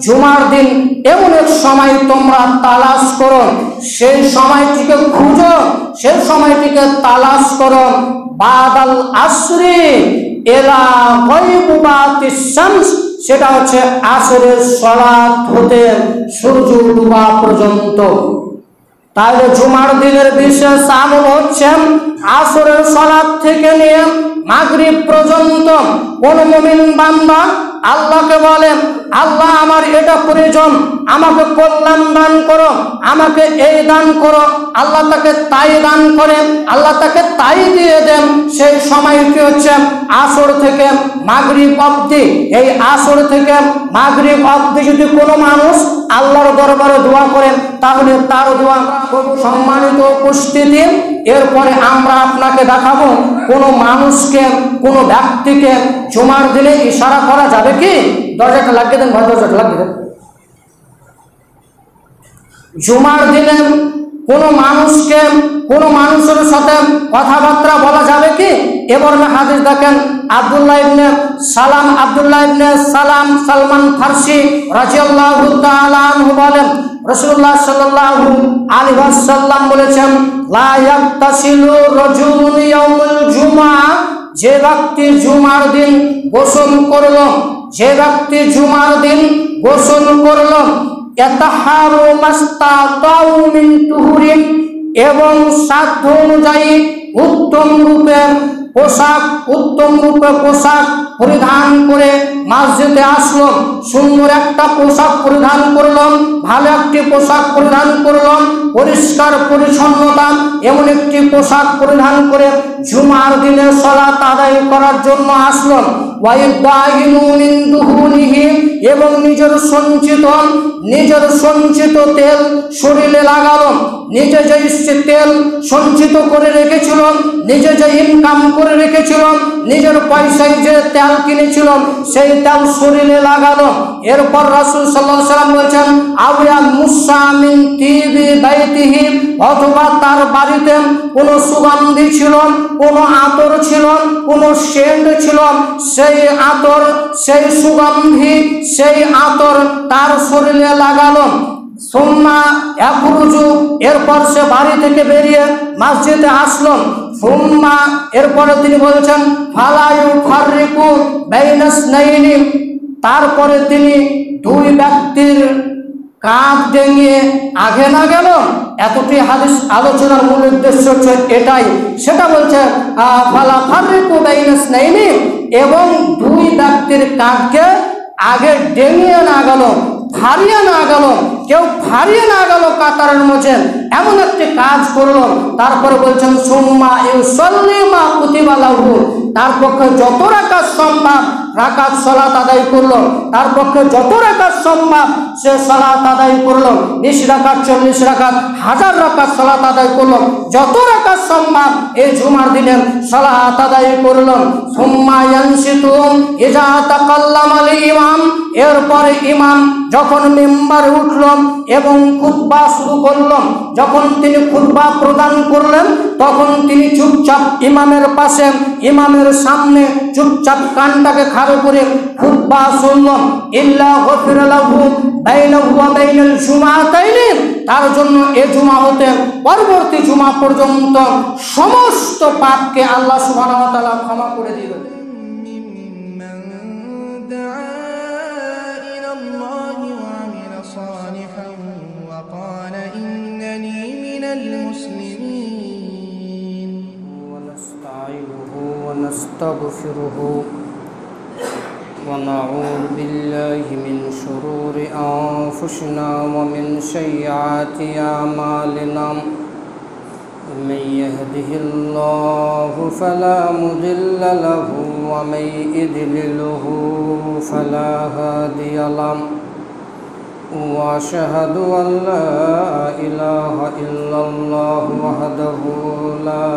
জুমার দিন এমন এক সময় তোমরা তালাশ করো, সেই সময়টিকে খুঁজো, সেই সময়টিকে তালাশ করো। বাদাল আসরি এলা গায়বুবাতিস শামস, সেটা হচ্ছে আসরের সালাত হতে সূর্য ডুবা পর্যন্ত। তাহলে জুমার দিনের বিশেষ আমল হচ্ছে আসরের সালাত থেকে নিয়ে মাগরিব পর্যন্ত কোন মুমিন বান্দা আল্লাহকে বলে, আল্লাহ আমার এটা প্রয়োজন, আমাকে কল্যাণ দান করো, আমাকে এই দান করো, আল্লাহ তাকে তাই দান করেন, আল্লাহ তাকে তাই দিয়ে দেন। সেই সময়টি হচ্ছে আসর থেকে মাগরিব অবধি। এই আসর থেকে মাগরিব অবধি যদি কোনো মানুষ আল্লাহর দরবারে দোয়া করেন, তাহলে তার দোয়া খুব সম্মানিত উপস্থিতি। এরপরে আমরা আপনাকে দেখাবো কোনো মানুষকে, কোনো ব্যক্তিকে জুমার দিনে ইশারা করা যাবে কি? দরজাটা লাগিয়ে দেন, দরজাটা লাগিয়ে দেন। জুমার দিনে কোনো মানুষকে, কোনো মানুষের সাথে কথাবার্তা বলা যাবে কি? এবার হাদিস দেখেন, আব্দুল্লাহ ইবনে সালাম সালমান ফারসি রাদিয়াল্লাহু তাআলা আনহু বলেন, রাসূলুল্লাহ সাল্লাল্লাহু আলাইহি ওয়াসাল্লাম বলেছেন, লা ইয়াগতাসিলু রাজুলুন ইয়াউমুল জুমআ, যে ব্যক্তি জুমার দিন গোসল করল, যে ব্যক্তি জুমার দিন গোসল করল, ইয়াতাহারু মাস্তাতাউ মিন তুহুরিন, এবং সাধ্য অনুযায়ী উত্তম রূপে পোশাক পরিধান করে মসজিদে আসলো। সুন্দর একটা পোশাক পরিধান করলাম, ভালো একটি পোশাক পরিধান করলাম, পরিষ্কার পরিচ্ছন্নতা এমন একটি পোশাক পরিধান করে জুমার দিনে সালাত আদায় করার জন্য আসলো। এবং নিজের সঞ্চিত তেল শরীরে লাগালো। নিজে যে তেল সঞ্চিত করে রেখেছিল, নিজে যে ইনকাম করে রেখেছিল, নিজের পয়সায় যে তেল কিনেছিল, সেই তেল শরীরে লাগালো। এরপর রাসূল সাল্লাল্লাহু আলাইহি ওয়াসাল্লাম বলেছেন, আউয়া মুসা মিন তিবি বাইতিহি, অথবা তার বাড়িতে কোনো সুগন্ধি ছিল, কোনো আতর ছিল, কোনো সেন্ট ছিল, সেই আতর, সেই সুগন্ধি, সেই আতর তার শরীরে লাগালো। সুম্মা ইয়াখরুজু, এরপর সে বাড়ি থেকে বেরিয়ে মসজিদে আসলো। সুম্মা, এরপরে তিনি বলেছেন, ফালা ইউফাররিকু বাইনাসনাইনি, তারপরে তিনি দুই ব্যক্তির কাঁধ ডেঙিয়ে আগে না গেল। এতটি হাদিস আলোচনার মূল উদ্দেশ্য হচ্ছে এটাই। সেটা বলছে ফালা ফাররিকু বাইনাসনাইনি, এবং দুই ব্যক্তির কাঁধকে আগে ডেঙিয়ে না গেল, ফারিয়ে না গেল, কেউ ফারিয়ে না গেল কাতারের মধ্যে, এমন একটি কাজ করলো। তারপরে বলছেন, সুম্মা ইউসাল্লি মা কুতিবা লাহু, তার পক্ষে যত রাকাত সম্ভব রাকাত সালাত আদায় করলো, তার পক্ষে যত রাকাত সম্ভব সে সালাত আদায় করলো। 20 রাকাত, 40 রাকাত, 1000 রাকাত সালাত আদায় করলো, যত রাকাত সম্ভব এই জুমার দিনের সালাত আদায় করলো। সুম্মা ইয়ানসিতু ইজা তাকাল্লামাল ইমাম, এরপরে ইমাম যখন মিম্বারে উঠলেন এবং খুতবা শুরু করলেন, যখন তিনি খুতবা প্রদান করলেন, তখন তিনি চুপচাপ ইমামের পাশে, ইমামের সামনে চুপচাপ কানটাকে খাড়া করে খুতবা শুনলেন। ইল্লা গফিরা লাহু বাইনাহু ওয়া বাইনাল জুমাতাইনি, তার জন্য এই জুমা হতে পরবর্তী জুমা পর্যন্ত সমস্ত পাপকে আল্লাহ সুবহানাহু ওয়া তাআলা ক্ষমা করে দিবেন। وقال إنني من المسلمين ونستعينه ونستغفره ونعوذ بالله من شرور أنفسنا ومن سيئات أعمالنا، من يهده الله فلا مضل له ومن يضلله فلا هادي له، وأشهد أن لا إله إلا الله وحده لا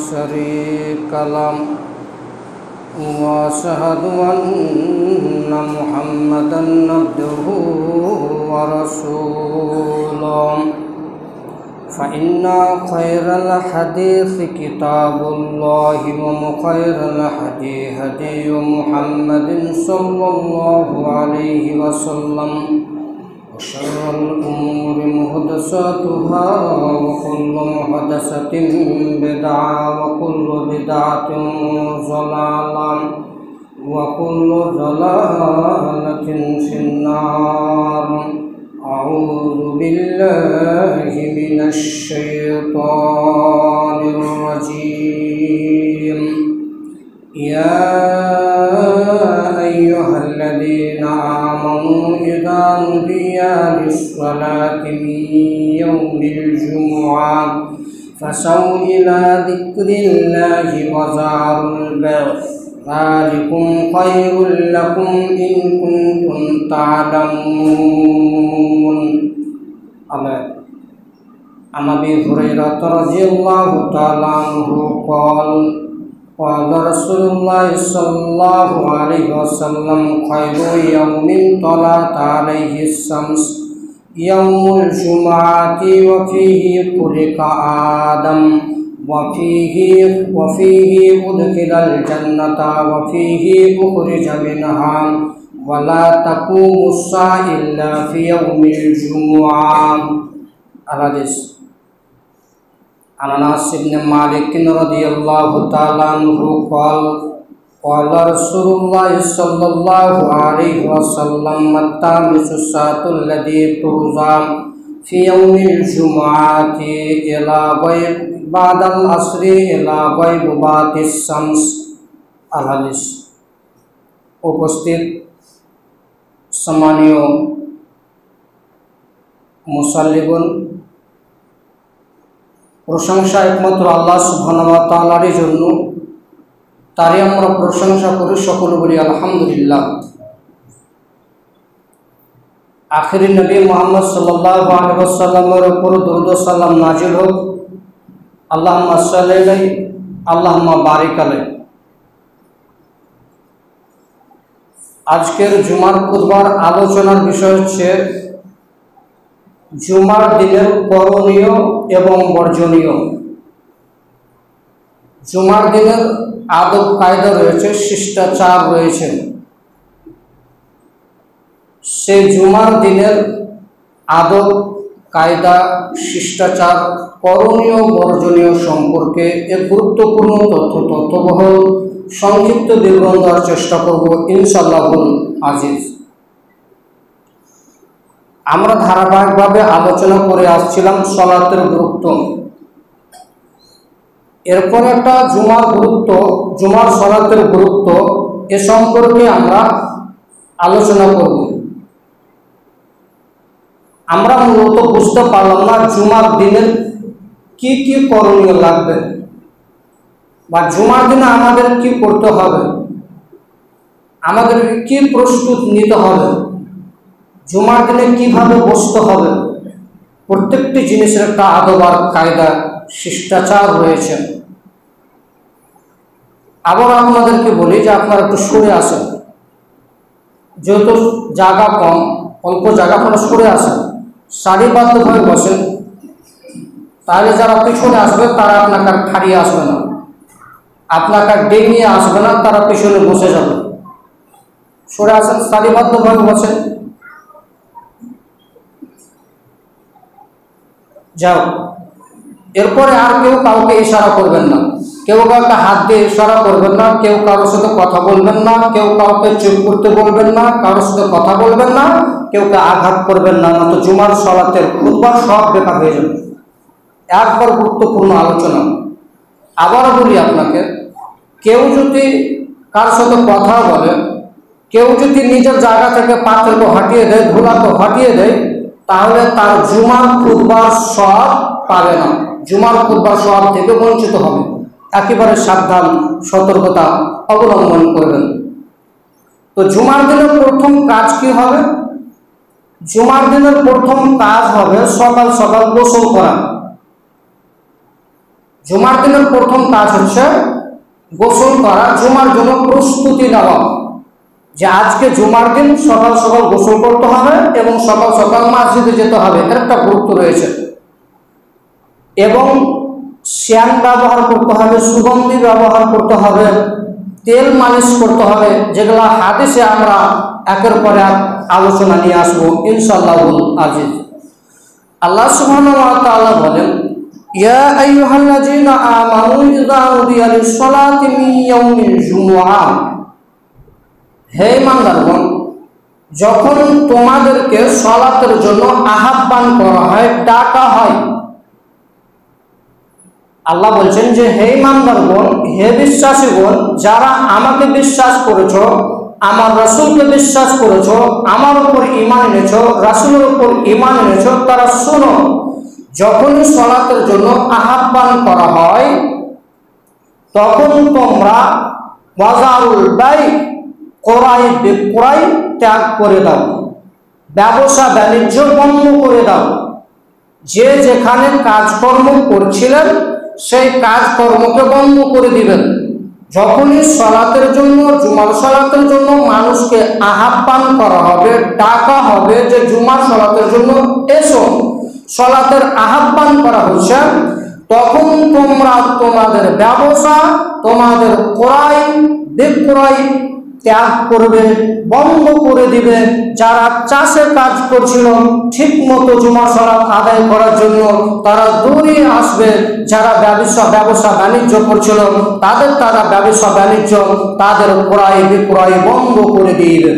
شريك له، وأشهد أن محمدا عبده ورسوله، فإن خير الحديث كتاب الله، وخير الهدي هدي محمد صلى الله عليه وسلم، وشر الأمور محدثاتها وكل محدثة بدعة وكل بدعة ضلالة وكل ضلالة في النار. أعوذ بالله من الشيطان الرجيم. يا أيها الذين آمنوا إذا نودي للصلاة من يوم الجمعة فسعوا إلى ذكر الله وذروا البيع ذلكم خير لكم إن كنتم تعلمون. عن أبي هريرة رضي الله تعالى عنه قال رسول الله صلى الله عليه وسلم خير يوم طلعت عليه الشمس يوم الجمعة وفيه خلق آدم وفيه أدخل الجنة وفيه أخرج منها ولا تقوم الساعة إلا في يوم الجمعة. الحديث عن أنس بن مالك رضي الله تعالى عنه قال رسول الله صلى الله عليه وسلم متى الساعة التي ترجع في يوم الجمعة إلى غيب بعد العصر إلى غيبوبة الشمس. الحديث উপস্থিত সম্মানীয় মুসাল্লিগণ, প্রশংসা একমাত্র আল্লাহ সুবহানাহু ওয়া তাআলারই জন্য। তারই আমরা প্রশংসা করি, সকলে বলি আলহামদুলিল্লাহ। আখিরি নবী মুহাম্মদ সাল্লাল্লাহু আলাইহি ওয়াসাল্লামের উপর দরুদ ও সালাম নাজিল হোক। আল্লাহুম্মা সাল্লি আলাইহি আল্লাহুম্মা বারিক আলাইহি। আজকের জুমার খুতবার আলোচনার বিষয় হচ্ছে জুমার দিনের করণীয় এবং বর্জনীয়। জুমার দিনের আদব কায়দা রয়েছে, শিষ্টাচার রয়েছে। সেই জুমার দিনের আদব কায়দা, শিষ্টাচার, করণীয় বর্জনীয় সম্পর্কে এক গুরুত্বপূর্ণ তথ্যবহল সংক্ষিপ্ত বিবরণ দেওয়ার চেষ্টা করব ইনশাআল্লাহুল আজিজ। আমরা ধারাবাহিকভাবে আলোচনা করে আসছিলাম সালাতের গুরুত্ব। এরপর একটা জুমার সালাতের গুরুত্ব এ সম্পর্কে আমরা আলোচনা করব। আমরা মূলত বুঝতে পারলাম না জুমার দিনের কি কি করণীয় লাগবে বা জুমার দিনে আমাদের কি করতে হবে, আমাদের কি প্রস্তুত নিতে হবে, জুমার দিনে কিভাবে বসতে হবে। প্রত্যেকটি জিনিসের একটা আদব আর কায়দা, শিষ্টাচার রয়েছে। আবার আপনাদেরকে বলি যে আপনারা একটু সরে আসেন, যেহেতু জায়গা কম, অল্প জায়গা, আপনারা সরে আসেন, সারিবদ্ধভাবে বসেন। তাহলে যারা পিছনে আসবে তারা আপনাকে আর খাড়িয়ে আসবে না, আপনাকে আর ডেঙিয়ে আসবে না, তারা পিছনে বসে যাবে। সরে আসেন, সারিবদ্ধভাবে বসেন। যাও। এরপরে আর কেউ কাউকে ইশারা করবেন না, কেউ কাউকে হাত দিয়ে ইশারা করবেন না, কেউ কারোর সাথে কথা বলবেন না, কেউ কাউকে চুপ করতে বলবেন না, কারোর সাথে কথা বলবেন না, কেউকে আঘাত করবেন না, না তো জুমার সালাতের খুতবা সব বেকার হয়ে যাবে। এরপর গুরুত্বপূর্ণ আলোচনা। আবারও বলি আপনাকে, কেউ যদি কার সাথে কথা বলে, কেউ যদি নিজের জায়গা থেকে পাথরকে হটিয়ে দেয়, ধুলাকে হটিয়ে দেয়, তাহলে তার জুমার খুতবার সওয়াব পাবে না, জুমার খুতবার সওয়াব থেকে বঞ্চিত হবে। একেবারে সাবধান, সতর্কতা অবলম্বন করবেন। তো জুমার দিনের প্রথম কাজ কি হবে? জুমার দিনের প্রথম কাজ হবে সকাল সকাল গোসল করা। জুমার দিনের প্রথম কাজ হচ্ছে গোসল করা, জুমার জন্য প্রস্তুতি নেওয়া। যে আজকে জুমার দিন সকাল সকাল গোসল করতে হবে এবং সকাল সকাল মসজিদে যেতে হবে, এর একটা গুরুত্ব রয়েছে। এবং শ্যান ব্যবহার করতে হবে, সুগন্ধি ব্যবহার করতে হবে, তেল মালিশ করতে হবে, যেগুলা হাদিসে আমরা একের পর এক আলোচনা নিয়ে আসবো ইনশাআল্লাহুল আজিজ। আল্লাহ সুবহানাহু ওয়া তাআলা বলেন, ইয়া আইয়ুহাল্লাযীনা আমানু ইযা নুদিয়া লিস-সালাতি মিন ইয়াউমিল জুমআহ, হে ঈমানদারগণ, যখন তোমাদেরকে সালাতের জন্য আহ্বান করা হয়, ডাকা হয়। আল্লাহ বলছেন যে হে ঈমানদারগণ, হে বিশ্বাসীগণ, যারা আমাকে বিশ্বাস করেছো, আমার রাসূলকে বিশ্বাস করেছো, আমার উপর ঈমান এনেছো, রাসূলের উপর ঈমান এনেছো, তারা শোনো, যখন সালাতের জন্য আহ্বান করা হয় তখন তোমরা বাজারুল বাই, ক্রয় বিক্রয় ত্যাগ করে দাও, ব্যবসা বাণিজ্য বন্ধ করে দাও। যে যেখানে কাজকর্ম করছিলেন সেই কাজকর্মকে বন্ধ করে দিবেন। যখনই সালাতের জন্য, জুমার সালাতের জন্য মানুষকে আহ্বান করা হবে, ডাকা হবে যে জুমার সালাতের জন্য এসো, সালাতের আহ্বান করা হচ্ছে, তখন তোমরা তোমাদের ব্যবসা, তোমাদের ক্রয় বিক্রয় ত্যাগ করবে, বন্ধ করে দিবে। যারা চাষের কাজ করছিল ঠিক মতো জুমার সালাত আদায় করার জন্য তারা দৌড়ে আসবে। যারা ব্যবসা বাণিজ্য করছিল তারা ব্যবসা বাণিজ্য, তাদের ক্রয় বিক্রয় বন্ধ করে দিবে।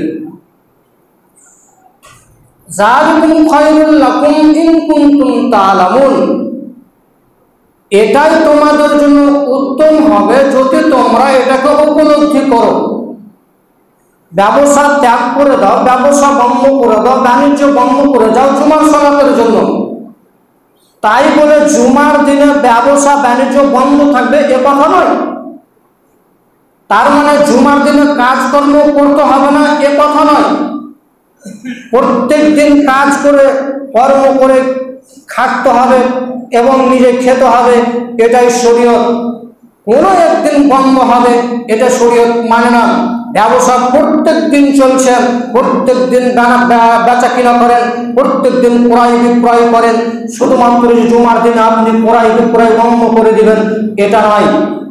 যালিকুম খায়রুল লাকুম ইন কুনতুম তা'লামুন, এটাই তোমাদের জন্য উত্তম হবে যদি তোমরা এটাকে উপলব্ধি করো। ব্যবসা ত্যাগ করে দাও, ব্যবসা বন্ধ করে দাও, বাণিজ্য বন্ধ করে দাও জুমার সালাতের জন্য। তাই বলে জুমার দিনে ব্যবসা বাণিজ্য বন্ধ থাকবে এ কথা নয়। তার মানে জুমার দিনে কাজকর্ম করতে হবে না এ কথা নয়। প্রত্যেক দিন কাজ করে, কর্ম করে খাটতে হবে এবং নিজে খেতে হবে, এটাই শরীয়ত। কোনো একদিন বন্ধ হবে এটা শরীয়ত মানে না। ব্যবসা প্রত্যেক দিন চলছে, প্রত্যেক দিন বেচা কিনা করেন, প্রত্যেক দিন ক্রয় বিক্রয় করেন, শুধুমাত্র জুমার দিনে আপনি ক্রয় বিক্রয় বন্ধ করে দিবেন এটা নয়।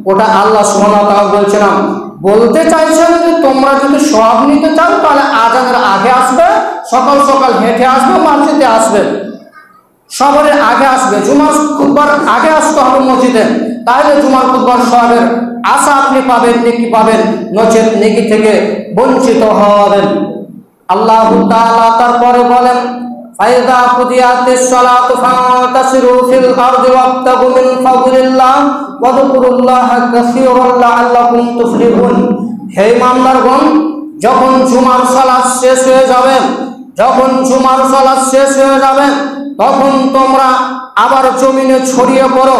ওটা আল্লাহ সুবহানাহু ওয়া তাআলা বলছে না। বলতে চাইছেন যে তোমরা যদি সব নিতে চাও তাহলে আজানের আগে আসবে, সকাল সকাল হেঁটে আসবে, মসজিদে আসবে, সবারের আগে আসবে, জুমার খুতবার আগে আসতে হবে মসজিদে। তাহলে জুমার খুতবার সওয়াবের আশা আপনি পাবেন, নেকি পাবেন, নচেত নেকি থেকে বঞ্চিত হবেন। আল্লাহ তাআলা তারপরে বলেন, ফাইদা কুদিয়াতিস সালাতু ফান্তাশিরু ফিল আরদি ওয়াবতাগু মিন ফাদলিল্লাহ ওয়াযকুরুল্লাহা কাসীরান লাআল্লাকুম তুফলিহুন। হে ঈমানদারগণ, যখন জুমার সালাত শেষ হয়ে যাবে, যখন জুমার সালাত শেষ হয়ে যাবে তখন তোমরা আবার জমিনে ছড়িয়ে পড়ো,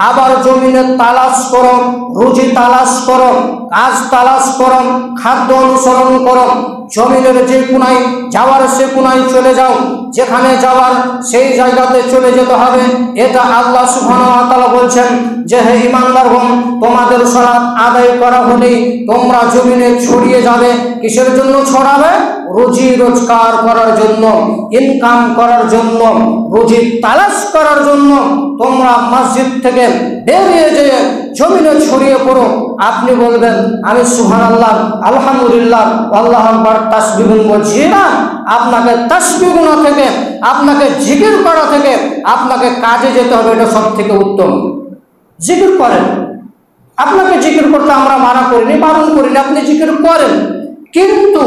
আবার জমিনে তালাশ করো, রুজি তালাশ করো, কাজ তালাশ করো, খাদ্য অনুসরণ করো। জমিনের যে কোনায় যাওয়ার সে কোনায় চলে যাও, যেখানে যাওয়ার সেই জায়গাতে চলে যেতে হবে। এটা আল্লাহ সুবহানাহু ওয়া তাআলা বলছেন যে হে ঈমানদারগণ, তোমাদের সালাত আদায় করা হলেই তোমরা জমিনে ছড়িয়ে যাবে। কিসের জন্য ছড়াবে? রুজি রোজগার করার জন্য, ইনকাম করার জন্য, রুজি তালাশ করার জন্য। তোমরা মসজিদ থেকে বেরিয়ে যেয়ে জমিনে ছড়িয়ে পড়ো। আপনি বলবেন আমি সুবহানাল্লাহ, আলহামদুলিল্লাহ, আল্লাহু আকবার, তাসবিহ বলছি না। আপনাকে তাসবিহ গুনা থেকে, আপনাকে জিকির করা থেকে আপনাকে কাজে যেতে হবে, এটা সব থেকে উত্তম। জিকির করেন, আপনাকে জিকির করতে আমরা মানা করিনি, বারণ করিনি, আপনি জিকির করেন। কিন্তু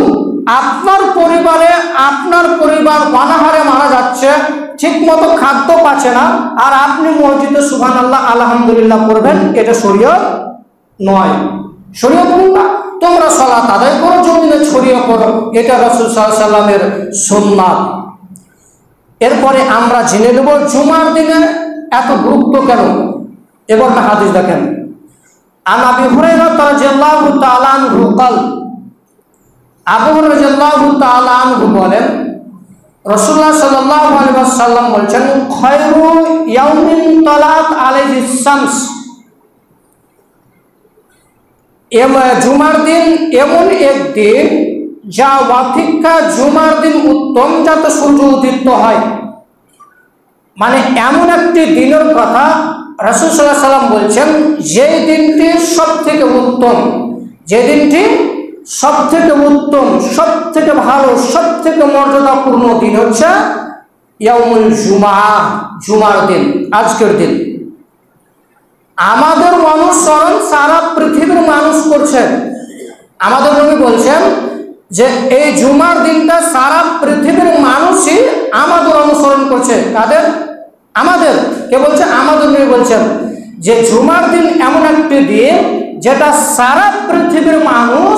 আপনার পরিবারে, আপনার পরিবার অনাহারে মারা যাচ্ছে, ঠিক মতো খাদ্য পাচ্ছে না, আর আপনি মসজিদে সুবহানাল্লাহ আলহামদুলিল্লাহ করবেন, এটা শরীয়ত নয়। শরীয়ত কোনটা? তোমরা সালাত আদায় করো, জমিনে ছড়িয়ে পড়ো, এটা রাসূল সাল্লাল্লাহু আলাইহি সাল্লামের সুন্নাত। এরপরে আমরা জেনে নেব জুমার দিনে এত গুরুত্ব কেন। এবার হাদিস দেখেন, আন আবি হুরায়রা রাদিয়াল্লাহু তাআলা আনহু قال, আবু হুরায়রা রাদিয়াল্লাহু তাআলা আনহু বলেন, রাসূলুল্লাহ সাল্লাল্লাহু আলাইহি ওয়াসাল্লাম বলেছেন, খায়রু ইয়াউমিন তালাত আলাইহিস শামস, জুমার দিন এমন একদিন যা অপেক্ষা জুমার দিন উত্তম, যাতে সূর্য উদিত হয়। মানে এমন একটি দিনের কথা রাসূল সাল্লাল্লাহু আলাইহি ওয়াসাল্লাম বলছেন, যেই দিনটি সব থেকে উত্তম, যে দিনটি সব থেকে উত্তম, সব থেকে ভালো, সব থেকে মর্যাদাপূর্ণ দিন হচ্ছে ইয়াউমুল জুমা, জুমার দিন, আজকের দিন। আমাদের অনুসরণ সারা পৃথিবীর মানুষ করছে। আমাদের নবী বলছেন যে এই জুমার দিনটা সারা পৃথিবীর মানুষই আমাদের অনুসরণ করছে। কাদের? আমাদের। কে বলছে? আমাদের নবী বলছেন যে জুমার দিন এমন একটি দিন যেটা সারা পৃথিবীর মানুষ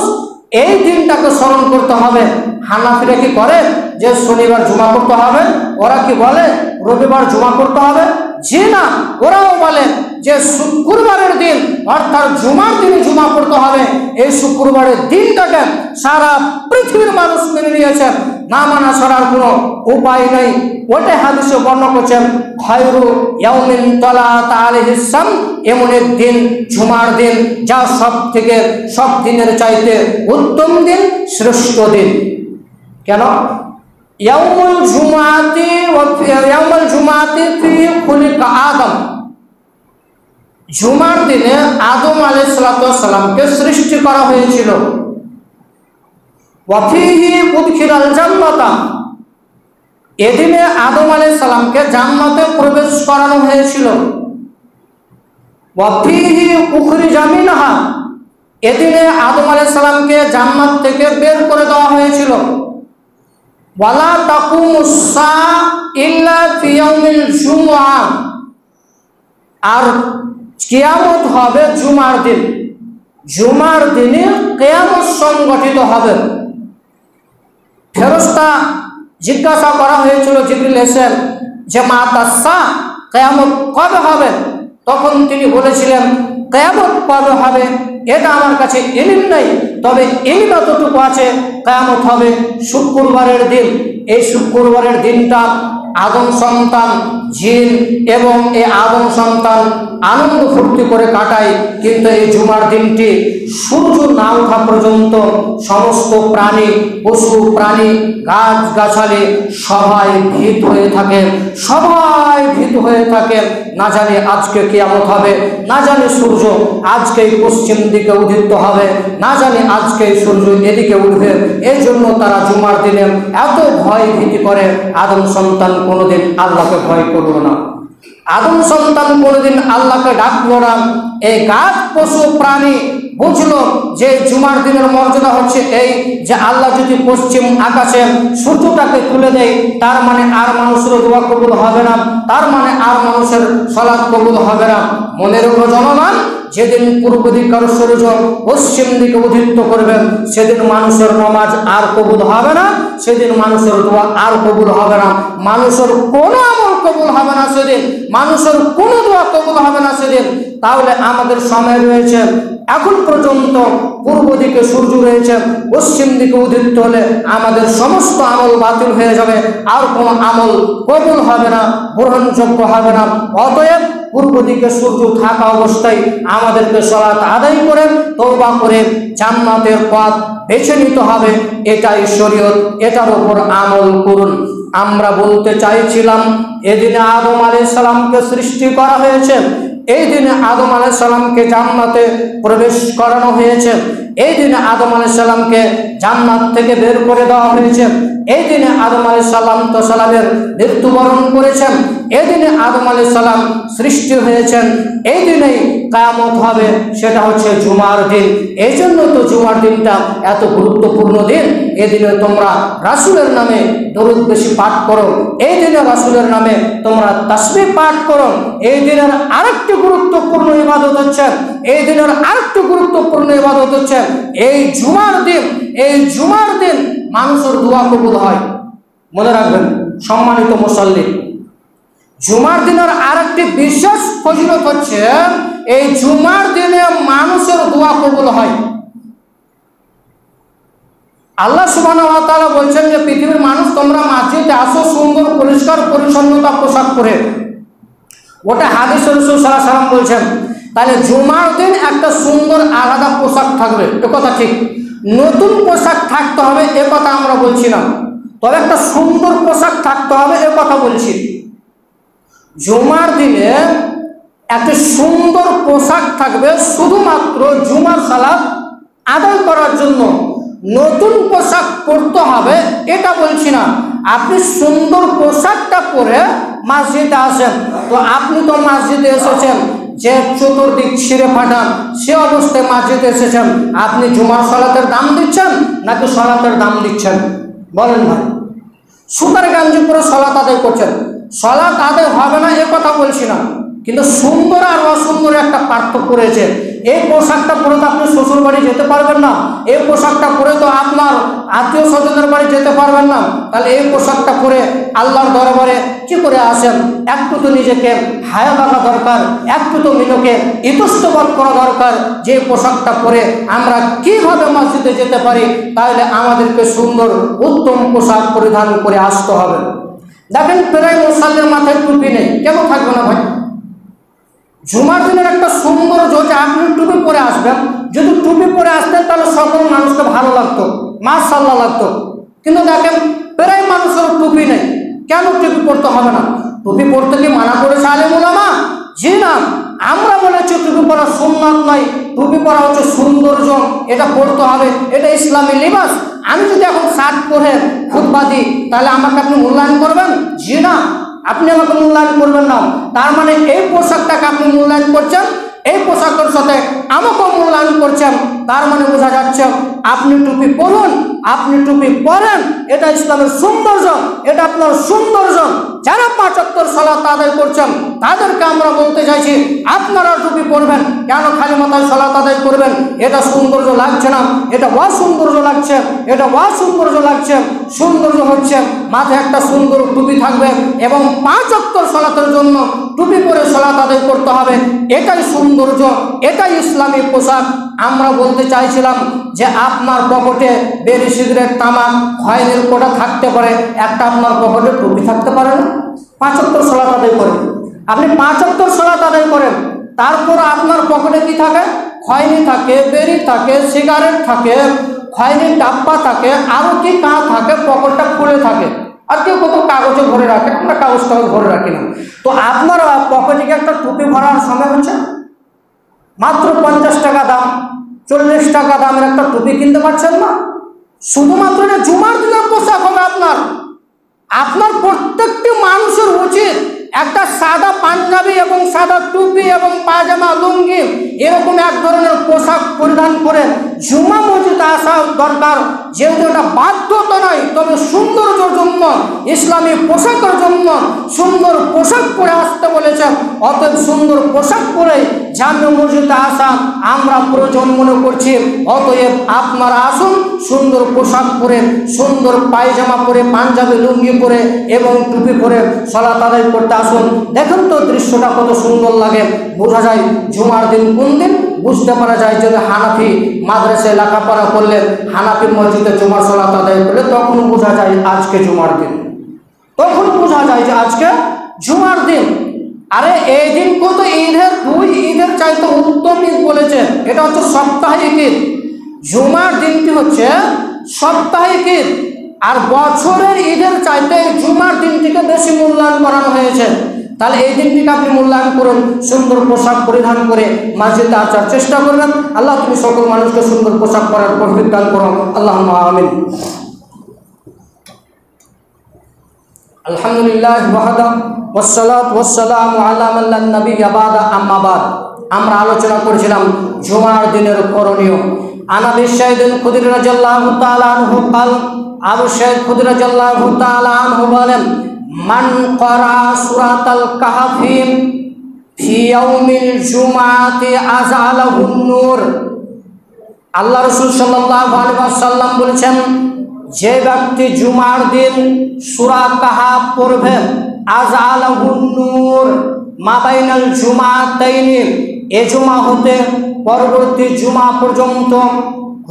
এই দিনটাকে স্মরণ করতে হবে। হানাফিরা কি করে যে শনিবার জুমা করতে হবে? ওরা কি বলে রবিবার জুমা করতে হবে? জি না, ওরাও বলে যে শুক্রবারের দিন অর্থাৎ জুমার দিনে জুমা করতে হবে। এই শুক্রবারের দিনটাকে সারা পৃথিবীর মানুষ মেনে নিয়েছেন, না মানা ছাড়ার কোনো উপায় নেই। ওটা হাদিসে বর্ণনা করছেন খায়রু ইয়াউমিন তালাত আলাইহিস শাম, এমন এক দিন জুমার দিন যা সব দিনের চাইতে উত্তম দিন, শ্রেষ্ঠ দিন। কেন? ইয়াউমুল জুমাতি ফি খুলিকা আদম, জুমার দিনে আদম আলাইহিস সালামকে সৃষ্টি করা হয়েছিল। ওয়া ফিহি উদখিলাল জান্নাতা, এদিনে আদম আলাইহিস সালামকে জান্নাতে প্রবেশ করানো হয়েছিল। ওয়া ফিহি উখরিজা মিনহা, এদিনে আদম আলাইহিস সালামকে জান্নাত থেকে বের করে দেওয়া হয়েছিল। ওয়ালা তাকুমুস সাআ ইল্লা ফি ইয়াউমিল জুমআ, আর কিয়ামত হবে জুমার দিন। জুমার দিনে কিয়ামত সংগঠিত হবে। ফেরেশতা জিজ্ঞাসা করা হয়েছিল, জিবরিল এসেন যে মাতাসা, কিয়ামত কবে হবে? তখন তিনি বলেছিলেন কিয়ামত কবে হবে এটা আমার কাছে ইলম নেই, তবে ইলম এতটুকু আছে কিয়ামত হবে শুক্রবারের দিন। এই শুক্রবারের দিনটা আদম সন্তান জিন এবং এই আদম সন্তান আনন্দ ফুর্তি করে কাটায়, কিন্তু এই জুমার দিনটি সূর্য না ওঠা পর্যন্ত সমস্ত প্রাণী, পশু প্রাণী, গাছ গাছালি সবাই ভীত হয়ে থাকে, সবাই ভীত হয়ে থাকে। না জানি আজকে কিয়ামত হবে, না জানি সূর্য আজকে পশ্চিম দিকে উদিত হবে, না জানি আজকে সূর্য এদিকে উঠবে। এই জন্য তারা জুমার দিনে এত ভয় ভীতি করে। আদম সন্তান কোনোদিন আল্লাহকে ভয় করল না, আদম সন্তান কোনোদিন আল্লাহকে ডাকলো না। এই গাছ পশু প্রাণী বুঝলো যে জুমার দিনের মর্যাদা হচ্ছে এই যে আল্লাহ যদি পশ্চিম আকাশে সূর্যটাকে তুলে দেয়, তার মানে আর মানুষের দোয়া কবুল হবে না, তার মানে আর মানুষের সালাত কবুল হবে না। মনে রেখো জনগণ, যেদিন পূর্ব দিকের সূর্য পশ্চিম দিকে উদিত করবে সেদিন মানুষের নামাজ আর কবুল হবে না, সেদিন মানুষের দোয়া আর কবুল হবে না, মানুষের কোনো আমল কবুল হবে না সেদিন, মানুষের কোনো দোয়া কবুল হবে না সেদিন। তাহলে আমাদের সময় রয়েছে এখন পর্যন্ত, পূর্ব দিকে সূর্য রয়েছে, পশ্চিম দিকে উদিত হলে আমাদের সমস্ত আমল বাতিল হয়ে যাবে, আর কোনো আমল কবুল হবে না, গ্রহণযোগ্য হবে না। অতএব পূর্ব দিকে সূর্য থাকা অবস্থায় আমাদেরকে সালাত আদায় করে তওবা করে জান্নাতের পথ বেছে নিতে হবে। এটাই শরীয়ত, এটার উপর আমল করুন। আমরা বলতে চাইছিলাম এদিনে আদম আলাইহিস সালামকে সৃষ্টি করা হয়েছে, এই দিনে আদম আলাইহিস সালামকে জান্নাতে প্রবেশ করানো হয়েছে, এই দিনে আদম আলাইহিস সালামকে জান্নাত থেকে বের করে দেওয়া হয়েছে, এই দিনে আদম আলাইহিস সালামের মৃত্যুবরণ করেছেন, এই দিনে আদম আলাইহিস সালাম সৃষ্টি হয়েছেন, এই দিনেই কিয়ামত হবে, সেটা হচ্ছে জুমার দিন। এই জন্য তো জুমার দিনটা এত গুরুত্বপূর্ণ দিন। এই দিনে তোমরা রাসূলের নামে দরুদ বেশি পাঠ করো, এই দিনে রাসূলের নামে তোমরা তাসবিহ পাঠ করো। এই দিনের আরেকটি গুরুত্বপূর্ণ ইবাদত হচ্ছে, এই দিনের আরেকটি গুরুত্বপূর্ণ ইবাদত হচ্ছে এই জুমার দিন। এই জুমার দিন মানুষের দোয়া কবুল হয়। মনে রাখবেন সম্মানিত মুসল্লি, জুমার দিনের আরেকটি বিশেষ ফজিলত হচ্ছে এই জুমার দিনে মানুষের দোয়া কবুল হয়। আল্লাহ সুবহানাহু ওয়া তাআলা বলছেন যে পৃথিবীর মানুষ তোমরা মসজিদে আসো সুন্দর পরিষ্কার পরিচ্ছন্নতা পোশাক পরে। ওটা হাদিস রাসূল সাল্লাল্লাহু আলাইহি ওয়াসাল্লাম বলছেন। তাহলে জুমার দিন একটা সুন্দর আলাদা পোশাক থাকবে, এ কথা ঠিক। নতুন পোশাক থাকতে হবে এ কথা আমরা বলছি না, তবে একটা সুন্দর পোশাক থাকতে হবে এ কথা বলছি। জুমার দিনে একটা সুন্দর পোশাক থাকবে শুধুমাত্র জুমার সালাত আদায় করার জন্য নতুন পোশাক পরতে হবে এটা বলছি না। আপনি সুন্দর পোশাকটা পরে মসজিদে আসেন, তো আপনি তো মসজিদে এসেছেন যে চতুর্দিক ছিঁড়ে ফাটান, সে অবস্থায় মসজিদে এসেছেন, আপনি জুমার সালাতের দাম দিচ্ছেন নাকি সালাতের দাম দিচ্ছেন? বলেন ভাই। সুতার গাঞ্জি পরে সালাত আদায় করছেন, সালাত আদায় হবে না এ কথা বলছি না, কিন্তু সুন্দর আর অসুন্দর একটা পার্থক্য রয়েছে। এই পোশাকটা পরে তো আপনি শ্বশুর বাড়ি যেতে পারবেন না, এই পোশাকটা পরে তো আপনার আত্মীয় স্বজনের বাড়ি যেতে পারবেন না, তাহলে এই পোশাকটা পরে আল্লাহর দরবারে কি করে আসেন? একটু তো নিজেকে হায়া লাগা দরকার, একটু তো নিজেকে ইতস্তবোধ করা দরকার যে পোশাকটা পরে আমরা কিভাবে মসজিদে যেতে পারি, তাহলে আমাদেরকে সুন্দর উত্তম পোশাক পরিধান করে আসতে হবে। দেখেন প্রায় মুসল্লির মাথায় টুপি নেই, কেন থাকবে না ভাই? জুমার দিনের একটা সৌন্দর্য যে আপনি টুপি পরে আসবেন, যদি টুপি পরে আসতেন তাহলে সকল মানুষকে ভালো লাগতো, মাশাআল্লাহ লাগতো। কিন্তু দেখেন প্রায় মানুষের টুপি নেই। কেন টুপি পরতে হবে না? টুপি পরতে কি মানা করেছে আলেম ওলামা? জি না, আমরা বলেছি টুপি পরা সুন্নাত নয়, টুপি পরা হচ্ছে সৌন্দর্য, এটা পরতে হবে, এটা ইসলামী লিবাস। আমি যদি এখন শার্ট পরে খুতবা দিই তাহলে আমাকে আপনি মূল্যায়ন করবেন? জি না, আপনি আমাকে মূল্যায়ন করবেন না। তার মানে এই পোশাকটাকে আপনি মূল্যায়ন করছেন, এই পোশাকের সাথে আমাকেও মূল্যায়ন করছেন, তার মানে বোঝা যাচ্ছে আপনি টুপি পরুন, আপনি টুপি পরেন, এটা ইসলামের সৌন্দর্য, এটা আপনার সৌন্দর্য। যারা 5 ওয়াক্ত সালাত আদায় করছেন তাদেরকে আমরা বলতে চাইছি আপনারা টুপি পরবেন, কেন খালি মাথায় সালাত আদায় করবেন? এটা সৌন্দর্য লাগছে না, এটা অসৌন্দর্য লাগছে, এটা অসৌন্দর্য লাগছে। সৌন্দর্য হচ্ছে মাথায় একটা সুন্দর টুপি থাকবে এবং 5 ওয়াক্ত সালাতের জন্য টুপি পরে সালাত আদায় করতে হবে, এটাই সৌন্দর্য, এটাই ইসলামী পোশাক। আমরা বলতে চাইছিলাম যে আপনার পকেটে বেরি সিগারেট তামাক খয়েনের কোটা থাকতে পারে, একটা আপনার পকেটে টুপি থাকতে পারে না? 5 ওয়াক্ত সালাত আদায় করেন, আপনি 5 ওয়াক্ত সালাত আদায় করেন, তারপর আপনার পকেটে কি থাকে? খয়নি থাকে, বেরি থাকে, সিগারেট থাকে, খয়নির ডাব্বা থাকে, আরো কি কা থাকে, পকেটটা খুলে থাকে, আর কেউ কত কাগজে ভরে রাখে, আমরা কাগজ টাগজ ভরে রাখি না। তো আপনার পকেটে একটা টুপি ভরার সময় হচ্ছে মাত্র 50 টাকা দাম, 40 টাকা দামের একটা টুপি কিনতে পারছেন না? শুধুমাত্র এটা জুমার দিনের পোশাক হবে আপনার। আপনার প্রত্যেকটি মানুষের উচিত একটা সাদা পাঞ্জাবি এবং সাদা টুপি এবং পায়জামা লুঙ্গি এরকম এক ধরনের পোশাক পরিধান করে জুমা মসজিদে আসা দরকার। যেহেতু এটা বাধ্যতা নয়, তবে সৌন্দর্যের জন্য, ইসলামী পোশাকের জন্য সুন্দর পোশাক পরে আসতে বলেছেন। অতএব সুন্দর পোশাক পরে জামে মসজিদে আসা আমরা প্রয়োজন মনে করছি। অতএব আপনারা আসুন সুন্দর পোশাক পরে, সুন্দর পায়জামা পরে, পাঞ্জাবি লুঙ্গি পরে এবং টুপি পরে সালাত আদায় করতে আসুন। দেখুন তো দৃশ্যটা কত সুন্দর লাগে, বোঝা যায় জুমার দিন কোন দিন, বুঝতে পারা যায় যদি হানাফি মাদ্রাসায় লেখাপড়া করলে, হানাফি মসজিদে জুমার সালাত আদায় করলে তখন বোঝা যায় আজকে জুমার দিন, তখন বোঝা যায় যে আজকে জুমার দিন। আরে এই দিন কত ঈদের 2 ঈদের চাইতে উত্তম ঈদ বলেছে, এটা হচ্ছে সাপ্তাহিক ঈদ। জুমার দিনটি হচ্ছে সাপ্তাহিক ঈদ, আর বছরের ঈদের চাইতে জুমার দিনটিকে বেশি মূল্যায়ন করানো হয়েছে। তাহলে এই দিনটিকে আপনি মূল্যায়ন করুন, সুন্দর পোশাক পরিধান করে মসজিদে আসার চেষ্টা করবেন। আল্লাহ তুমি সকল মানুষকে সুন্দর পোশাক পরার তৌফিক দান করো, আল্লাহুম্মা আমিন। আলহামদুলিল্লাহ ওয়াহদা ওয়াসসালাতু ওয়াসসালামু আলা মান লা নাবিয়্যা বা'দা, আম্মা বা'দ। আমরা আলোচনা করেছিলাম জুমার দিনের করণীয়। আন আবি সাঈদ খুদরী রাদিয়াল্লাহু তাআলা আনহু قال, আবু সাঈদ খুদরী রাদিয়াল্লাহু তাআলা আনহু বলেন, মান ক্বারা সূরাতাল কাহফি ফি ইয়াউমিল জুমআতি আযআলাহুন নূর। আল্লাহ রাসূল সাল্লাল্লাহু আলাইহি ওয়াসাল্লাম বলেছেন, যে ব্যক্তি জুমার দিন সূরা কাহফ পড়বে, আযআলাহুন নূর মা বাইনাল জুমাতাইনি, এই জুমা হতে পরবর্তী জুমা পর্যন্ত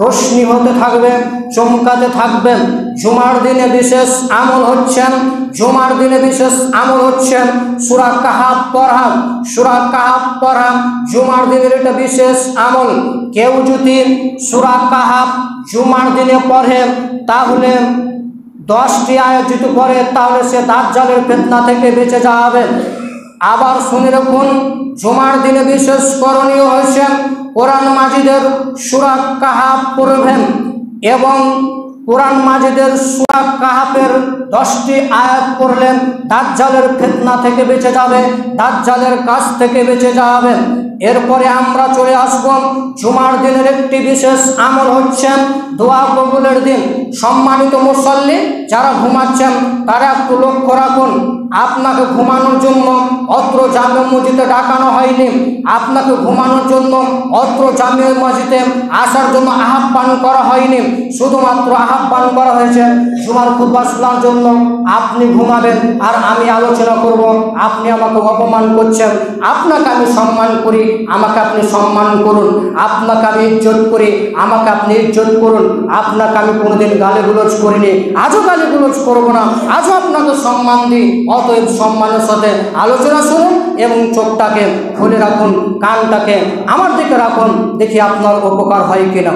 রোশনি হতে থাকবে, চমকাতে থাকবেন। জুমার দিনে বিশেষ আমল হচ্ছেন, জুমার দিনে বিশেষ আমল হচ্ছেন সূরা কাহফ পড়া। সূরা কাহফ পড়া জুমার দিনের এটা বিশেষ আমল। কেউ যদি সূরা কাহফ জুমার দিনে পড়ে তাহলে 10টি আয়াত যদি পড়ে তাহলে সে দাজ্জালের ফিতনা থেকে বেঁচে যাবে। আবার শুনে রাখুন, জুমার দিনে বিশেষ করণীয় হয়েছে কোরআন মাজিদের সূরা কাহাফ পড়বেন এবং কোরআন মাজিদের সূরা কাহাফের 10টি আয়াত পড়লেন দাজ্জালের ফিতনা থেকে বেঁচে যাবে, দাজ্জালের কাছ থেকে বেঁচে যাবেন। এরপরে আমরা চলে আসব জুমার দিনের একটি বিশেষ আমল হচ্ছে দোয়া কবুলের দিন। সম্মানিত মুসল্লি যারা ঘুমাচ্ছেন তারা একটু লক্ষ্য রাখুন, আপনাকে ঘুমানোর জন্য অত্র জামে মসজিদে ডাকানো হয়নি, আপনাকে ঘুমানোর জন্য অত্র জামে মসজিদে আসার জন্য আহ্বান করা হয়নি, শুধুমাত্র আহ্বান করা হয়েছে জুমার খুতবা শোনার জন্য। আপনি ঘুমাবেন আর আমি আলোচনা করব, আপনি আমাকে অপমান করছেন, আপনাকে আমি সম্মান করি, আমাকে আপনি সম্মান করুন, আপনাকে আমি ইজ্জত করি, আমাকে আপনি ইজ্জত করুন। আপনাকে আমি কোনোদিন গালিগুলোজ করিনি, আজও গালিগুলোজ করব না, আজও আপনাকে সম্মান দিই। অতএব সম্মানের সাথে আলোচনা শুনুন এবং চোখটাকে খুলে রাখুন, কানটাকে আমার দিকে রাখুন, দেখি আপনার উপকার হয় কিনা।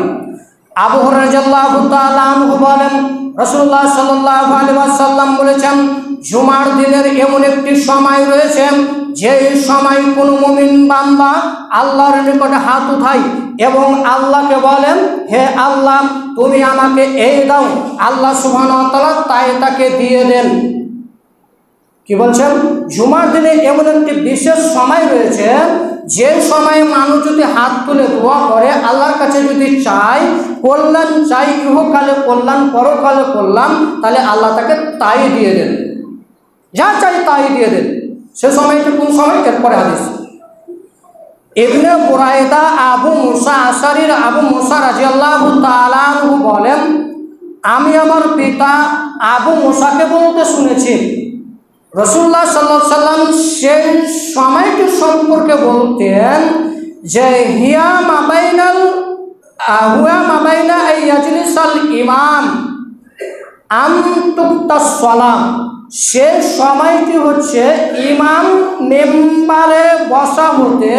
আবু হুরায়রা রাদিয়াল্লাহু তাআলা আনহু বলেন, রাসূলুল্লাহ সাল্লাল্লাহু আলাইহি ওয়াসাল্লাম বলেছেন, জুমার দিনের এমন একটি সময় রয়েছে যে সময় কোনো মুমিন বান্দা আল্লাহর নিকটে হাত উঠায় এবং আল্লাহকে বলেন, হে আল্লাহ তুমি আমাকে এই দাও, আল্লাহ সুবহানাহু ওয়া তাআলা তাই তাকে দিয়ে দেন। কি বলছেন? জুমার দিনে এমন একটি বিশেষ সময় রয়েছে যে সময়ে মানুষ যদি হাত তুলে দোয়া করে, আল্লাহর কাছে যদি চায় কল্যাণ, চাই ইহকালে কল্যাণ পরকালে কল্যাণ, তাহলে আল্লাহ তাকে তাই দিয়ে দেন, যা চাই তাই দিয়ে দেন। সে সময়টা কোন সময়? এরপরে হাদিস। ইবনে বুরাইদা আবু মুসা আশারীর আবু মুসা রাদিয়াল্লাহু তাআলা আনহু বলেন, আমি আমার পিতা আবু মুসাকে বলতে শুনেছি রাসূলুল্লাহ সাল্লাল্লাহু আলাইহি ওয়াসাল্লাম সেই সময়টি সম্পর্কে বলতেন যে হুয়া মাবাইনা ইয়াজলিসাল ইমাম আনতুক্তাস সালাম। সে সময়টি হচ্ছে ইমাম মেম্বারে বসা হতে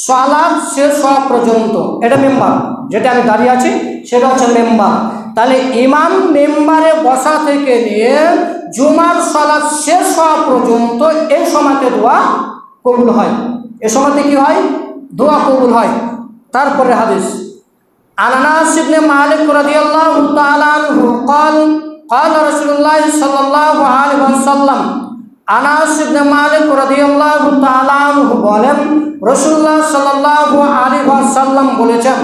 সালাত শেষ হওয়া পর্যন্ত। এটা মেম্বার, যেটা আমি দাঁড়িয়ে আছি সেটা হচ্ছে মেম্বার। তাহলে ইমাম মেম্বারে বসা থেকে নিয়ে জুমার সালাত শেষ হওয়া পর্যন্ত এই সময়তে দোয়া কবুল হয়। এ সময়তে কি হয়? দোয়া কবুল হয়। তারপরে হাদিস, আনাস ইবনে মালিক রাদিয়াল্লাহু তাআলা আনহু قال قال رسول الله صلى الله عليه وسلم। আনাস ইবনে মালিক রাদিয়াল্লাহু তাআলা আনহু বলেন, রাসূলুল্লাহ সাল্লাল্লাহু আলাইহি ওয়াসাল্লাম বলেছেন,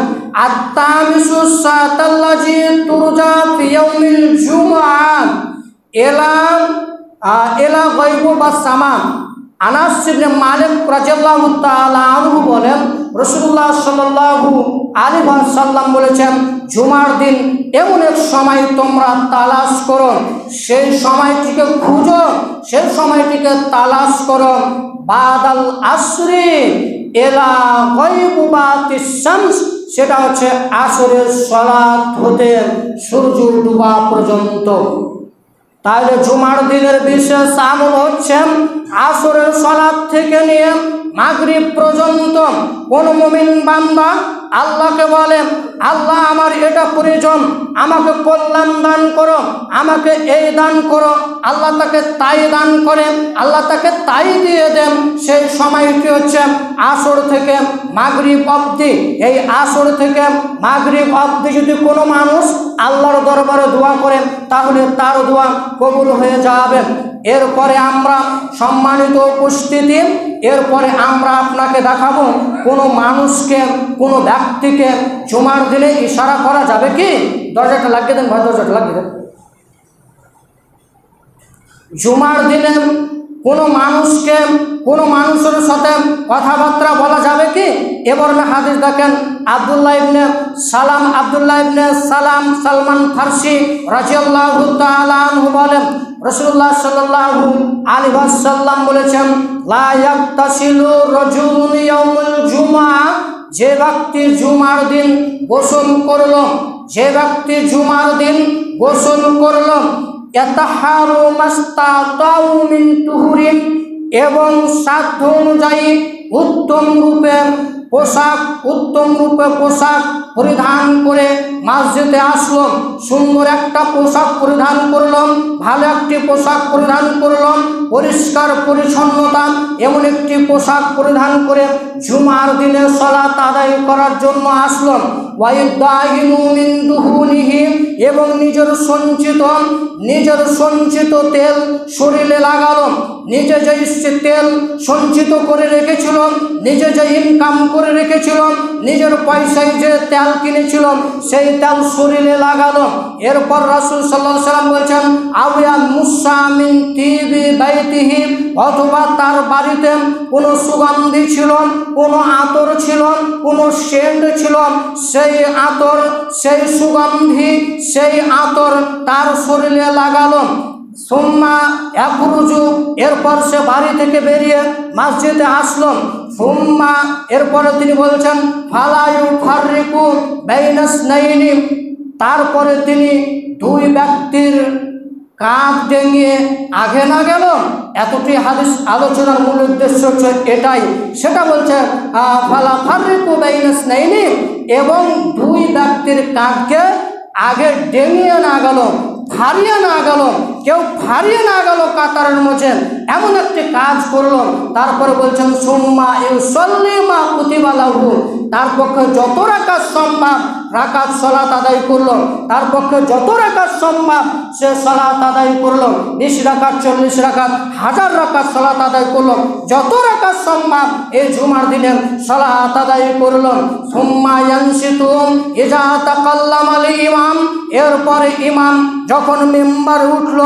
আত-তামিসু সাতাল্লাজি তুরজা ফি ইয়াউমিল জুমআহ এলা গায়বু বাস সামা। আনাস ইবনে মালিক রাদিয়াল্লাহু তাআলা আনহু বলেন, রাসূলুল্লাহ সাল্লাল্লাহু আলাইহি ওয়াসাল্লাম বলেছেন, জুমার দিন এমন এক সময় তোমরা তালাশ করো, সেই সময়টিকে খুঁজো, সেই সময়টিকে তালাশ করো, বাদাল আসরি এলা গায়বু বাতিস শামস, সেটা হচ্ছে আসরের সালাত হতে সূর্য ডুবা পর্যন্ত। তাহলে জুমার দিনের বিশেষ আমল হচ্ছে আসরের সালাত থেকে নিয়ে মাগরিব পর্যন্ত কোন মুমিন বান্দা আল্লাহকে বলে, আল্লাহ আমার এটা প্রয়োজন, আমাকে কল্যাণ দান করো, আমাকে এই দান করো, আল্লাহ তাকে তাই দান করে, আল্লাহ তাকে তাই দিয়ে দেন। সেই সময়টি হচ্ছে আসর থেকে মাগরিব অবধি। এই আসর থেকে মাগরিব অবধি যদি কোনো মানুষ আল্লাহর দরবারে দোয়া করেন তাহলে তার দোয়া কবুল হয়ে যাবে। এরপরে আমরা সম্মানিত উপস্থিতি, এরপরে আমরা আপনাকে দেখাবো কোনো মানুষকে, কোনো ব্যক্তিকে জুমার দিনে ইশারা করা যাবে কি? দরজাটা লাগিয়ে দেন ভাই, দরজাটা লাগিয়ে দেন। জুমার দিনে কোনো মানুষকে, কোনো মানুষের সাথে কথাবার্তা বলা যাবে কি? এবার হাদিস দেখেন, আব্দুল্লাহ ইবনে সালাম সালমান ফারসি রাদিয়াল্লাহু তাআলা আনহু বলেন, রাসূলুল্লাহ সাল্লাল্লাহু আলাইহি ওয়াসাল্লাম বলেছেন, লা ইয়াগতাসিলু রাজুলুন ইয়াউমুল জুমআ, যে ব্যক্তি জুমার দিন গোসল করল, যে ব্যক্তি জুমার দিন গোসল করল, ইয়াতাহারু মাস্তাতাউ মিন তুহুরিন, এবং সাধ্য অনুযায়ী উত্তম রূপে পোশাক পরিধান করে মসজিদে আসলো, সুন্দর একটা পোশাক পরিধান করলাম, ভালো একটি পোশাক পরিধান করলাম, পরিষ্কার পরিচ্ছন্নতা এমন একটি পোশাক পরিধান করে জুমার দিনে সালাত আদায় করার জন্য আসলো। ওয়াইদাহিনু মিন দুহুনিহি, এবং নিজের সঞ্চিত তেল শরীরে লাগালো। নিজে যে তেল সঞ্চিত করে রেখেছিল, নিজে যে ইনকাম করে রেখেছিল, নিজের পয়সায় যে তেল কিনেছিল সেই তেল শরীরে লাগালো। এরপর রাসূল সাল্লাল্লাহু আলাইহি ওয়াসাল্লাম বলছেন, আউয়া মুসা মিন তিবি বাইতিহি, অথবা তার বাড়িতে কোনো সুগন্ধি ছিল, কোনো আতর ছিল, কোনো সেন্ট ছিল, সেই আতর, সেই সুগন্ধি, সেই আতর তার শরীরে লাগালো। সুম্মা ইয়াখরুজু, এরপর সে বাড়ি থেকে বেরিয়ে মসজিদে আসলো। সুম্মা, এরপরে তিনি বলছেন, ফালা ইউফাররিকু বাইনা ইসনাইনি, তারপরে তিনি দুই ব্যক্তির কাঁধ ডেঙিয়ে আগে না গেল। এতটি হাদিস আলোচনার মূল উদ্দেশ্য হচ্ছে এটাই। সেটা বলছে ফালা ফাররিকু বাইনা ইসনাইনি, এবং দুই ব্যক্তির কাঁধকে আগে ডেঙিয়ে না গেল, ফারিয়ে না গেল, কেউ ফারিয়ে না গেল কাতারের মধ্যে, এমন একটি কাজ করলো। তারপরে বলছেন সুম্মা ইউসাল্লি মা কুতিবা লাহু, তার পক্ষে যত রাকাত সম্ভব রাকাত সালাত আদায় করলো, তার পক্ষে যত রাকাত সম্ভব সে সালাত আদায় করলো। 20 রাকাত, 40 রাকাত, 1000 রাকাত সালাত আদায় করলো, যত রাকাত সম্ভব এই জুমার দিনে সালাত আদায় করলো। সুম্মা ইয়ানসিতু ইজা তাকাল্লামাল ইমাম, এরপরে ইমাম যখন মেম্বারে উঠল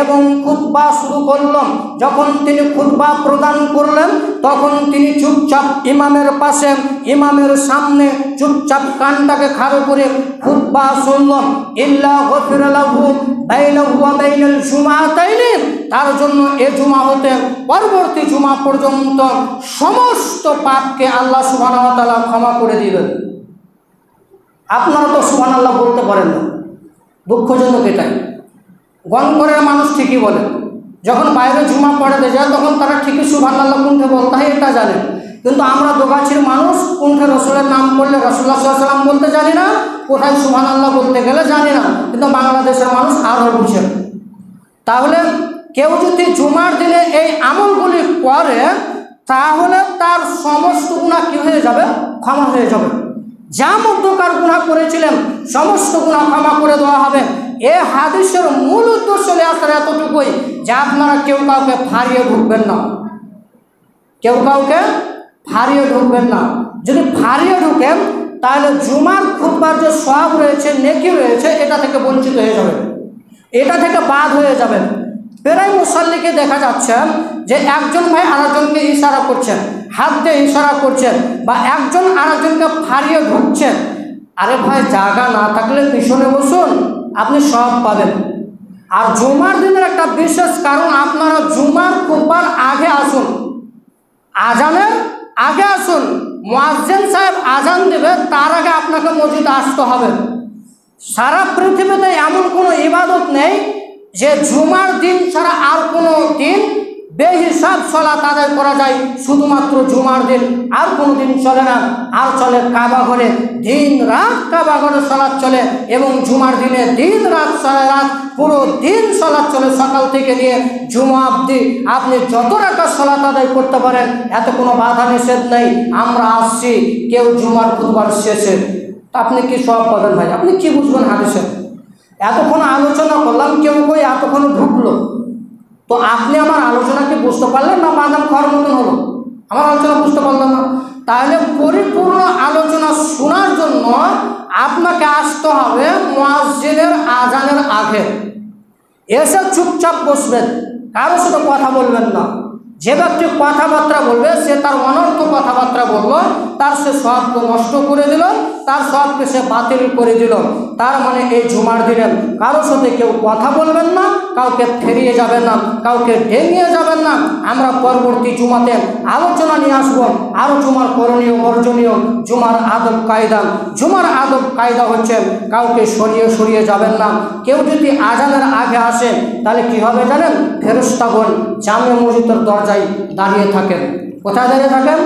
এবং খুতবা শুরু করল, যখন তিনি খুতবা প্রদান করলেন তখন তিনি চুপচাপ ইমামের পাশে, ইমামের সামনে চুপচাপ কানটাকে খাড়ো করে খুতবা শুনল। ইল্লা গফিরা লাহু বাইনাহু ওয়া বাইনাল জুমাতাইনি, তার জন্য এ জুমা হতে পরবর্তী জুমা পর্যন্ত সমস্ত পাপকে আল্লাহ সুবহানাহু ওয়া তাআলা ক্ষমা করে দিবেন। আপনারা তো সুবহানাল্লাহ বলতে পারেন না, দুঃখজনক এটাই। গণকরের মানুষ ঠিকই বলে, যখন বাইরে জুমা পড়াতে যায় তখন তারা ঠিকই সুবহানাল্লাহ কুণ্ঠে বলতে হয় এটা জানেন, কিন্তু আমরা দোগাছির মানুষ কুণ্ঠে রসুলের নাম করলে রাসূলুল্লাহ সাল্লাল্লাহু আলাইহি ওয়াসাল্লাম বলতে জানি না, কোথায় সুবহানাল্লাহ বলতে গেলে জানি না, কিন্তু বাংলাদেশের মানুষ আরও বুঝে। তাহলে কেউ যদি জুমার দিনে এই আমলগুলি করে তাহলে তার সমস্ত গুনাহ কি হয়ে যাবে? ক্ষমা হয়ে যাবে। যা মধ্যকার গুনাহ করেছিলেন সমস্ত গুনাহ ক্ষমা করে দেওয়া হবে। এ হাদিসের মূল উদ্দেশ্য এতটুকুই যে আপনারা কেউ কাউকে ফারিয়ে ঢুকবেন না, কেউ কাউকে ফারিয়ে ঢুকবেন না। যদি ফারিয়ে ঢুকেন তাহলে জুমার খুতবার যে সওয়াব রয়েছে, নেকি রয়েছে, এটা থেকে বঞ্চিত হয়ে যাবেন, এটা থেকে বাদ হয়ে যাবেন। প্রায় মুসাল্লিকে দেখা যাচ্ছে যে একজন ভাই আরেকজনকে ইশারা করছেন, হাত দিয়ে ইশারা করছেন, বা একজন আরেকজনকে ফারিয়ে ঢুকছেন। আরে ভাই, জায়গা না থাকলে পিছনে বসুন, আপনি সব পাবেন। আর জুমার দিনের একটা বিশেষ কারণ, আপনারা জুমার খুতবার আগে আসুন, আজানের আগে আসুন। মুয়াজ্জিন সাহেব আজান দেবে তার আগে আপনাকে মসজিদে আসতে হবে। সারা পৃথিবীতে এমন কোনো ইবাদত নেই যে জুমার দিন ছাড়া আর কোনো দিন বেহিসাব সালাত আদায় করা যায়, শুধুমাত্র জুমার দিন, আর কোনো দিন চলে না। আর চলে কাবা ঘরে, দিন রাত কাবা ঘরে সালাত চলে, এবং জুমার দিনে দিন রাত সালাত, পুরো দিন সালাত চলে, সকাল থেকে নিয়ে জুমা অবধি আপনি যত রাকাত সালাত আদায় করতে পারেন, এত কোনো বাধা নিষেধ নেই। আমরা আসছি কেউ জুমার খুতবার শেষে, আপনি কি সব পাবেন ভাই? আপনি কি বুঝবেন হাদিসে? এতক্ষণ আলোচনা করলাম, কেউ কই এতক্ষণ ঢুকলো, তো আপনি আমার আলোচনা কি বুঝতে পারলেন না বাদাম খাওয়ার মতন হলো? আমার আলোচনা বুঝতে পারলেন না? তাহলে পরিপূর্ণ আলোচনা শোনার জন্য আপনাকে আসতে হবে মুয়াজ্জিনের আজানের আগে। এসে চুপচাপ বসবেন, কারোর সাথে কথা বলবেন না। যে ব্যক্তি কথাবার্তা বলবে সে তার অনর্থ কথাবার্তা বলল, তার সে সবকে নষ্ট করে দিল, তার সবকে সে বাতিল করে দিল। তার মানে এই জুমার দিনে কারোর সাথে কেউ কথা বলবেন না, কাউকে ফেরিয়ে যাবেন না, কাউকে ডেঙিয়ে যাবেন না। আমরা পরবর্তী জুমাতে আলোচনা নিয়ে আসবো আরও জুমার করণীয় বর্জনীয়, জুমার আদব কায়দা। জুমার আদব কায়দা হচ্ছে কাউকে সরিয়ে যাবেন না। কেউ যদি আজানের আগে আসে তাহলে কি হবে জানেন? ফেরেশতাগণ জামে মসজিদের দরজায় দাঁড়িয়ে থাকেন। কোথায় দাঁড়িয়ে থাকেন?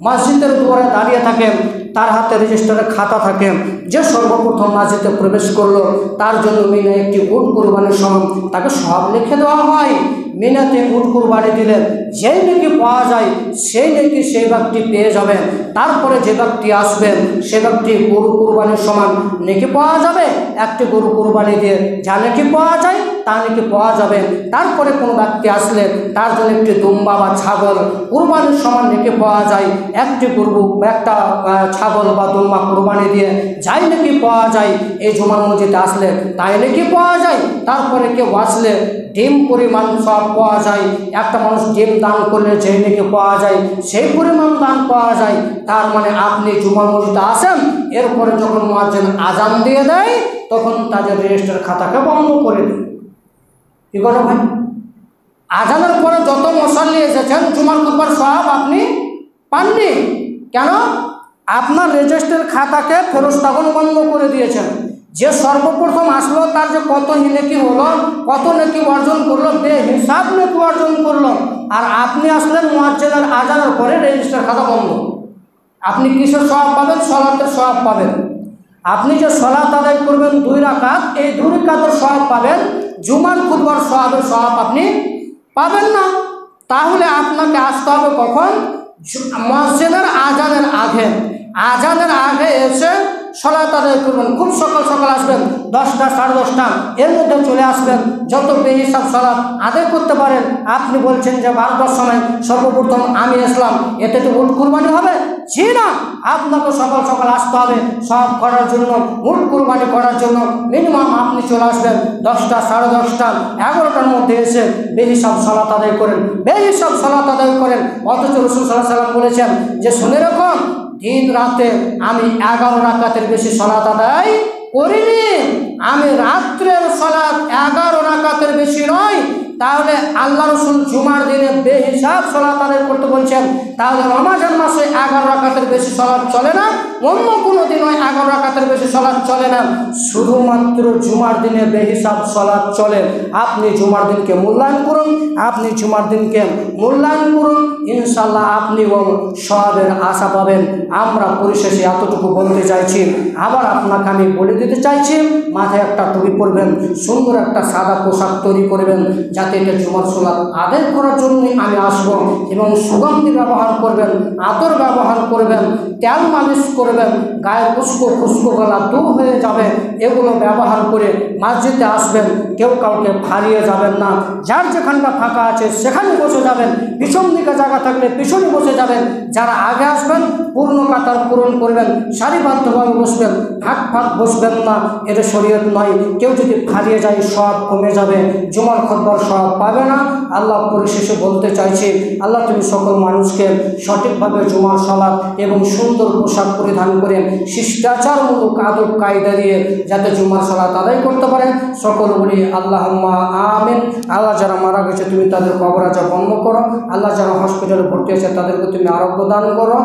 মসজিদের দুয়ারে দাঁড়িয়ে থাকেন। তার হাতে রেজিস্টারের খাতা থাকে, যে সর্বপ্রথম মসজিদে প্রবেশ করলো তার জন্য মিলে একটি উট কুরবানির সময় তাকে সব লিখে দেওয়া হয়। মিনাতে উট কুরবানি দিলেন, যেই নেকি পাওয়া যায় সেই নেকি সেই ব্যক্তি পেয়ে যাবেন। তারপরে যে ব্যক্তি আসবেন সে ব্যক্তি গরু কুরবানির সমান নেকি পাওয়া যাবে। একটি গরু কুরবানি দিয়ে যা নেকি পাওয়া যায় তা নেকি পাওয়া যাবে। তারপরে কোনো ব্যক্তি আসলে তার জন্য একটি দুম্বা বা ছাগল কুরবানির সমান নেকি পাওয়া যায়। একটি গরু একটা ছাগল বা দুম্বা কুরবানি দিয়ে যাই নাকি পাওয়া যায় এই জুমার মসজিদে আসলে তাই নাকি পাওয়া যায়। তারপরে কেউ আসলে ডিম পরিমাণ সব পাওয়া যায়। একটা মানুষ ডিম দান করলে যেই নাকি পাওয়া যায় সেই পরিমাণ দান পাওয়া যায়। তার মানে আপনি জুমার মসজিদে আসেন, এরপরে যখন মুয়াজ্জিন আজান দিয়ে দেয় তখন তাদের রেজিস্টার খাতাকে বন্ধ করে দেয়। কি করে ভাই? আজানের পরে যত মুসাল্লি এসেছেন জুমার খুতবার সওয়াব আপনি পাননি। কেন? আপনার রেজিস্টার খাতাকে ফেরেশতাগণ বন্ধ করে দিয়েছেন। যে সর্বপ্রথম আসলো তার যে কত নেকি হলো, কত নেকি অর্জন করলো, বেহিসাব নেকি অর্জন করলো। আর আপনি আসলেন মুয়াজ্জিনের আজানের পরে রেজিস্টার খাতা বন্ধ। আপনি কিসের সওয়াব পাবেন? সলাতের সওয়াব পাবেন। আপনি যে সলাত আদায় করবেন 2 রাকাত, এই 2 রাকাতের সওয়াব পাবেন, জুমার খুতবার সওয়াবের সওয়াব আপনি পাবেন না। তাহলে আপনাকে আসতে হবে কখন? মুয়াজ্জিনের আজানের আগে। আজানের আগে এসে সলাত আদায় করবেন। খুব সকাল সকাল আসবেন, 10টা 10:30 এর মধ্যে চলে আসবেন। যত বেহিসাব সলাত আদায় করতে পারেন। আপনি বলছেন যে 12টার সময় সর্বপ্রথম আমি আসলাম, এতে তো উট কুরবানি হবে? জি না, আপনাকে সকাল সকাল আসতে হবে সব করার জন্য, উট কুরবানি করার জন্য। মিনিমাম আপনি চলে আসবেন 10টা 10:30 11টার মধ্যে এসে বেহিসাব সলাত আদায় করেন, বেহিসাব সলাত আদায় করেন। অথচ রাসূল সাল্লাল্লাহু আলাইহি ওয়াসাল্লাম বলেছেন যে শুনে রাখুন, দিন রাতে আমি 11 রাকাতের বেশি সলাত আদায় করিনি। আমি রাত্রের সলাত 11 রাকাতের বেশি নয়। তাহলে আল্লাহ রাসূল জুমার দিনে বেহিসাব সলাত আদায় করতে বলছেন। তাহলে রমজান মাসে 11 রাকাতের বেশি সলাত চলে না, অন্য কোনো দিন 11 রাকাতের বেশি সলাত চলে না, শুধুমাত্র জুমার দিনে বেহিসাব সলাত চলে। আপনি জুমার দিনকে মূল্যায়ন করুন, আপনি জুমার দিনকে মূল্যায়ন করুন, ইনশাআল্লাহ আপনিও সওয়াবের আশা পাবেন। আমরা পরিশেষে এতটুকু বলতে চাইছি, আবার আপনাকে আমি বলে দিতে চাইছি, মাথায় একটা টুপি পরবেন, সুন্দর একটা সাদা পোশাক তৈরি করবেন, যাতে এটা জুমার সলাত আদায় করার জন্যই আমি আসবো। এবং সুগন্ধি ব্যবহার করবেন, আতর ব্যবহার করবেন, তেল মালিশ করবেন, গায়ে খুশকো খুশকো গলা দূর হয়ে যাবে, এগুলো ব্যবহার করে মসজিদে আসবেন। কেউ কাউকে হারিয়ে যাবেন না। যার যেখানটা ফাঁকা আছে সেখানে বসে যাবেন, পিছন দিকে জায়গা থাকলে পিছনে বসে যাবেন। যারা আগে আসবেন পূর্ণ কাতার পূরণ করবেন, সারিবদ্ধভাবে বসবেন, ফাঁক ফাঁক বসবেন না, এটা শরীয়ত নয়। কেউ যদি হারিয়ে যায় সওয়াব কমে যাবে, জুমার খুতবার সওয়াব পাবে না। আল্লাহ পরিশেষে বলতে চাইছি, আল্লাহ তুমি সকল মানুষকে সঠিকভাবে জুমার সালাত এবং সুন্দর পোশাক পরিধান করে শিষ্টাচারমূলক আদব কায়দা দিয়ে যাতে জুমার সালাত আদায় করতে পারে সকল বলি আল্লাহুম্মা আমিন। আল্লাহ যারা মারা গেছে তুমি তাদের কবর আযাব বন্ধ করো। আল্লাহ যারা হসপিটালে ভর্তি আছে তাদেরকে তুমি আরোগ্য দান করো।